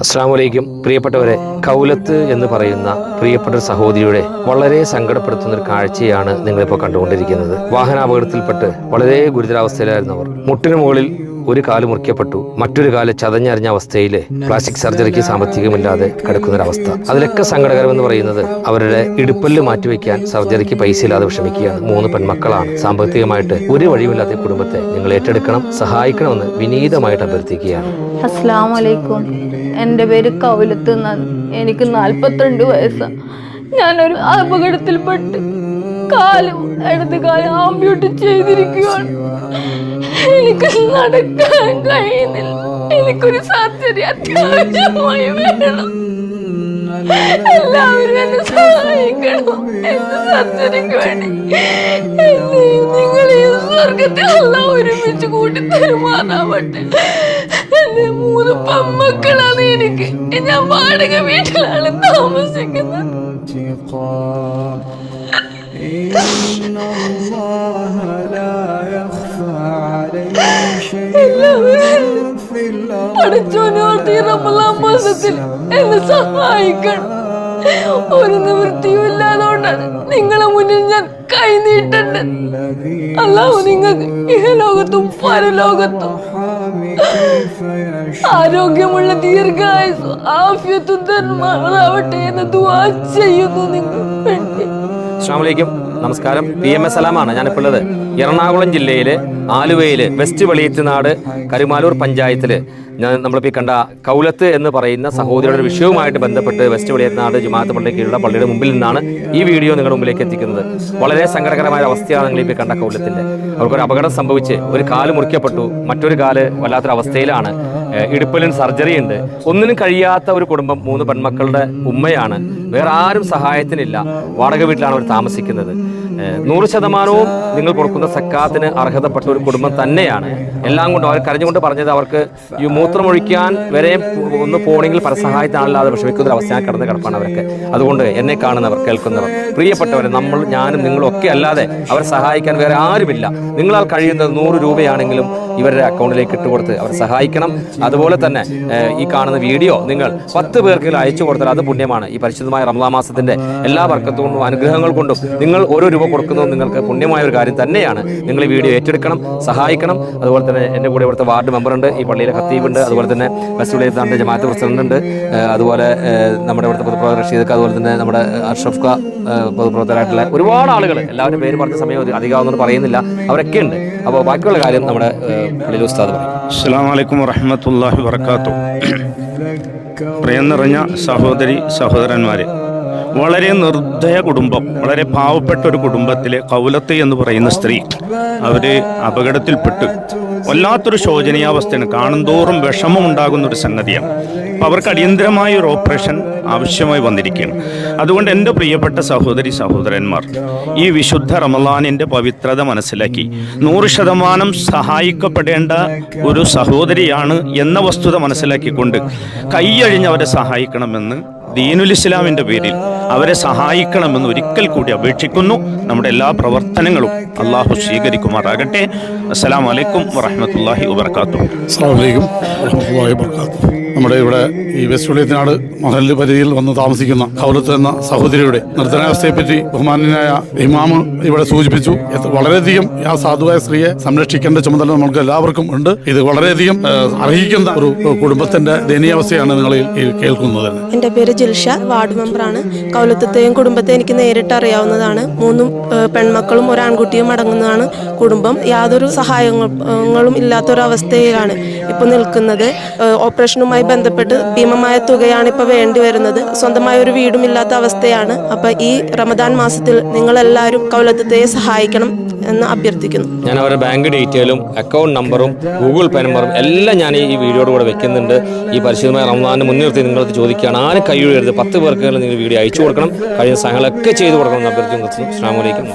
അസ്സലാമു പ്രിയപ്പെട്ടവരെ, കൗലത്ത് എന്ന് പറയുന്ന പ്രിയപ്പെട്ട ഒരു സഹോദരിയുടെ വളരെ സങ്കടപ്പെടുത്തുന്ന ഒരു കാഴ്ചയാണ് നിങ്ങളിപ്പോൾ കണ്ടുകൊണ്ടിരിക്കുന്നത്. വാഹനാപകടത്തിൽപ്പെട്ട് വളരെ ഗുരുതരാവസ്ഥയിലായിരുന്നവർ മുട്ടിന് മുകളിൽ ഒരു കാല് മുറിക്കപ്പെട്ടു, മറ്റൊരു കാല് ചതഞ്ഞറിഞ്ഞ അവസ്ഥയിൽ പ്ലാസ്റ്റിക് സർജറിക്ക് സാമ്പത്തികമില്ലാതെ കിടക്കുന്നൊരവസ്ഥ. അതിലൊക്കെ സങ്കടകരമെന്ന് പറയുന്നത് അവരുടെ ഇടുപ്പല്ല് മാറ്റിവെക്കാൻ സർജറിക്ക് പൈസ ഇല്ലാതെ വിഷമിക്കുകയാണ്. 3 പെൺമക്കളാണ്. സാമ്പത്തികമായിട്ട് ഒരു വഴിയുമില്ലാത്ത കുടുംബത്തെ നിങ്ങൾ ഏറ്റെടുക്കണം, സഹായിക്കണമെന്ന് വിനീതമായിട്ട് അഭ്യർത്ഥിക്കുകയാണ്. അസ്സലാമു അലൈക്കും. എൻ്റെ പേര് കൗലത്ത്. എനിക്ക് 42 വയസ്സാണ്. ഞാനൊരു അപകടത്തിൽപ്പെട്ട് ഇടത് കാലം ആംബ്യൂട്ട് ചെയ്തിരിക്കുകയാണ്. എനിക്ക് നടക്കാൻ കഴിയുന്നില്ല. എനിക്കൊരു സർജറി അത്യാവശ്യമായി വേണം. എല്ലാവരും എന്നെ സഹായിക്കണം. എന്റെ സർജറിക്ക് വേണ്ടി നിങ്ങൾ ഈ സ്വർഗത്തിൽ എല്ലാം ഒരുമിച്ച് കൂട്ടി തരുമാറാവട്ടെ. എന്റെ 3 പെൺമക്കളാണ് എനിക്ക്. ഞാൻ വാടക വീട്ടിലാണ് താമസിക്കുന്നത്. പഠിച്ചോനോർത്ത് ഈ റമളാൻ മാസത്തിൽ എന്നെ സഹായിക്കണം. ഒരു നിവൃത്തിയും ഇല്ലാതുകൊണ്ടാണ് നിങ്ങളെ മുന്നിൽ ഞാൻ കൈ നീട്ടണ്ട്. അല്ലാഹു നിങ്ങൾക്ക് ഇഹലോകത്തും പരലോകത്തും ആരോഗ്യമുള്ള ദീർഘായുസ്സും ആഫിയത്തും തരുമാറാവട്ടെ എന്ന് ദുആ ചെയ്യുന്നു നിങ്ങൾക്ക് വേണ്ടി. അസ്സലാമു അലൈക്കും. നമസ്കാരം. PMS സലാമാണ്. ഞാനിപ്പോൾ ഉള്ളത് എറണാകുളം ജില്ലയിലെ ആലുവയിൽ വെസ്റ്റ് വെളിയത്തുനാട് കരുമാലൂർ പഞ്ചായത്തിൽ നമ്മളിപ്പോൾ കണ്ട കൗലത്ത് എന്ന് പറയുന്ന സഹോദരിയുടെ വിഷയവുമായിട്ട് ബന്ധപ്പെട്ട് വെസ്റ്റ് വെളിയത്തുനാട് ജുമാഅത്ത് പള്ളിയുടെ കീഴിലുള്ള പള്ളിയുടെ മുമ്പിൽ നിന്നാണ് ഈ വീഡിയോ നിങ്ങളുടെ മുമ്പിലേക്ക് എത്തിക്കുന്നത്. വളരെ സങ്കടകരമായ അവസ്ഥയാണ് നിങ്ങളിപ്പോൾ കണ്ട കൗലത്തിൻ്റെ. അവർക്കൊരു അപകടം സംഭവിച്ച് ഒരു കാല് മുറിക്കപ്പെട്ടു, മറ്റൊരു കാല് വല്ലാത്തൊരു അവസ്ഥയിലാണ്. ഇടുപ്പലിന് സർജറി ഉണ്ട്. ഒന്നിനും കഴിയാത്ത ഒരു കുടുംബം. 3 പെൺമക്കളുടെ ഉമ്മയാണ്. വേറെ ആരും സഹായത്തിനില്ല. വാടക വീട്ടിലാണ് അവർ താമസിക്കുന്നത്. 100% നിങ്ങൾ കൊടുക്കുന്ന സക്കാത്തിന് അർഹതപ്പെട്ട ഒരു കുടുംബം തന്നെയാണ്. എല്ലാം കൊണ്ടും അവർ കരഞ്ഞുകൊണ്ട് പറഞ്ഞത് അവർക്ക് ഈ മൂത്രമൊഴിക്കാൻ വരെ ഒന്ന് പോണെങ്കിൽ പരസഹായത്തിനാണല്ലാതെ വിഷമിക്കുന്ന ഒരു അവസ്ഥ കടന്ന് കിടപ്പാണ് അവർക്ക്. അതുകൊണ്ട് എന്നെ കാണുന്നവർ, കേൾക്കുന്നവർ, പ്രിയപ്പെട്ടവരെ, ഞാനും നിങ്ങളും ഒക്കെ അല്ലാതെ അവരെ സഹായിക്കാൻ വേറെ ആരുമില്ല. നിങ്ങളാൽ കഴിയുന്നത് 100 രൂപയാണെങ്കിലും ഇവരുടെ അക്കൗണ്ടിലേക്ക് ഇട്ടുകൊടുത്ത് അവർ സഹായിക്കണം. അതുപോലെ തന്നെ ഈ കാണുന്ന വീഡിയോ നിങ്ങൾ 10 പേർക്കെങ്കിലും അയച്ചു കൊടുത്താൽ അത് പുണ്യമാണ്. ഈ പരിശുദ്ധമായ റമളാൻ മാസത്തിന്റെ എല്ലാ ബർക്കത്ത് കൊണ്ടും അനുഗ്രഹങ്ങൾ കൊണ്ടും നിങ്ങൾ ഓരോ രൂപ കൊടുക്കുന്നത് നിങ്ങൾക്ക് പുണ്യമായ ഒരു കാര്യം തന്നെയാണ്. നിങ്ങൾ ഈ വീഡിയോ ഏറ്റെടുക്കണം, സഹായിക്കണം. അതുപോലെ തന്നെ എൻ്റെ കൂടെ ഇവിടുത്തെ വാർഡ് മെമ്പറുണ്ട്, ഈ പള്ളിയിലെ ഖത്തീബുണ്ട്, അതുപോലെ തന്നെ വെസ്റ്റ് വെളിയത്തുനാട് ജമാഅത്ത് പ്രസിഡന്റ് ഉണ്ട്, അതുപോലെ നമ്മുടെ ഇവിടുത്തെ പൊതുപ്രവർത്തകർ റഷീദ്, അതുപോലെ തന്നെ നമ്മുടെ അഷ്റഫ് ഖാ, പൊതുപ്രവർത്തകരായിട്ടുള്ള ഒരുപാട് ആളുകൾ, എല്ലാവരും പേര് പറഞ്ഞ സമയം അധികമാവുന്നത് പറയുന്നില്ല, അവരൊക്കെ ഉണ്ട്. അപ്പോൾ ബാക്കിയുള്ള കാര്യം നമ്മുടെ പള്ളിയിൽ ഉസ്താദ് പറയും. അസ്സലാമു അലൈക്കും വറഹ്മത്തുള്ളാഹി വബറകാതുഹു. പ്രിയം നിറഞ്ഞ സഹോദരി സഹോദരന്മാരെ, വളരെ നിർദ്ദയ കുടുംബം, വളരെ പാവപ്പെട്ട ഒരു കുടുംബത്തിലെ കൗലത്ത് എന്ന് പറയുന്ന സ്ത്രീ അവര് അപകടത്തിൽപ്പെട്ട് വല്ലാത്തൊരു ശോചനീയാവസ്ഥയാണ്. കാണുന്തോറും വിഷമം ഉണ്ടാകുന്ന ഒരു സംഗതിയാണ്. അപ്പം അവർക്ക് അടിയന്തരമായ ഒരു ഓപ്പറേഷൻ ആവശ്യമായി വന്നിരിക്കുകയാണ്. അതുകൊണ്ട് എൻ്റെ പ്രിയപ്പെട്ട സഹോദരി സഹോദരന്മാർ, ഈ വിശുദ്ധ റമളാനിൻ്റെ പവിത്രത മനസ്സിലാക്കി 100% സഹായിക്കപ്പെടേണ്ട ഒരു സഹോദരിയാണ് എന്ന വസ്തുത മനസ്സിലാക്കിക്കൊണ്ട് കൈയഴിഞ്ഞ് അവരെ സഹായിക്കണമെന്ന് ദീനുൽ ഇസ്ലാമിൻ്റെ പേരിൽ അവരെ സഹായിക്കണമെന്ന് ഒരിക്കൽ കൂടി അപേക്ഷിക്കുന്നു. നമ്മുടെ എല്ലാ പ്രവർത്തനങ്ങളും അള്ളാഹു സ്വീകരിക്കുമാറാകട്ടെ. അസ്സലാമു അലൈക്കും വറഹ്മത്തുള്ളാഹി വബറകാതുഹു. അസ്സലാമു അലൈക്കും വറഹ്മത്തുള്ളാഹി വബറകാതുഹു. നമ്മുടെ ഇവിടെ ഈ വെസ്റ്റ് വെളിയത്തുനാട് മഹല്ല് പരിധിയിൽ വന്ന് താമസിക്കുന്ന കൗലത്ത് എന്ന സഹോദരിയുടെ നിർധനാവസ്ഥയെപ്പറ്റി ബഹുമാന്യനായ ഇമാമ് ഇവിടെ സൂചിപ്പിച്ചു. വളരെയധികം ആ സാധുവായ സ്ത്രീയെ സംരക്ഷിക്കേണ്ട ചുമതല നമുക്ക് എല്ലാവർക്കും ഉണ്ട്. ഇത് വളരെയധികം അർഹിക്കുന്ന ഒരു കുടുംബത്തിന്റെ ദയനീയാവസ്ഥയാണ് നിങ്ങൾ കേൾക്കുന്നത്. എൻ്റെ പേര് ജിൽഷ, വാർഡ് മെമ്പറാണ്. കൗലത്തെയും കുടുംബത്തെ എനിക്ക് നേരിട്ട് അറിയാവുന്നതാണ്. 3 പെൺമക്കളും 1 ആൺകുട്ടിയും അടങ്ങുന്നതാണ് കുടുംബം. യാതൊരു സഹായങ്ങളും ഇല്ലാത്തൊരവസ്ഥയിലാണ് ഇപ്പോൾ നിൽക്കുന്നത്. ഓപ്പറേഷനുമായി ബന്ധപ്പെട്ട് ഭീമമായ തുകയാണ് ഇപ്പോൾ വേണ്ടി വരുന്നത്. സ്വന്തമായ ഒരു വീടും ഇല്ലാത്ത അവസ്ഥയാണ്. അപ്പോൾ ഈ റമദാൻ മാസത്തിൽ നിങ്ങളെല്ലാവരും കൗലത്തെ സഹായിക്കണം എന്ന് അഭ്യർത്ഥിക്കുന്നു. ഞാൻ അവരുടെ ബാങ്ക് ഡീറ്റെയിലും അക്കൗണ്ട് നമ്പറും ഗൂഗിൾ പേ നമ്പറും എല്ലാം ഞാൻ ഈ വീഡിയോയുടെ കൂടെ വെക്കുന്നുണ്ട്. ഈ പരിശുദ്ധമായ റമദാനെ മുൻനിർത്തി നിങ്ങളത് ചോദിക്കുകയാണ്. ആരും കൈയൊഴിയരുത്. 10 പേർക്ക് നിങ്ങൾ വീഡിയോ അയച്ചു കൊടുക്കണം. കഴിയുന്ന സഹായങ്ങളൊക്കെ ചെയ്തു കൊടുക്കണം എന്ന് അഭ്യർത്ഥിക്കുന്നു. അസ്സലാമു അലൈക്കും.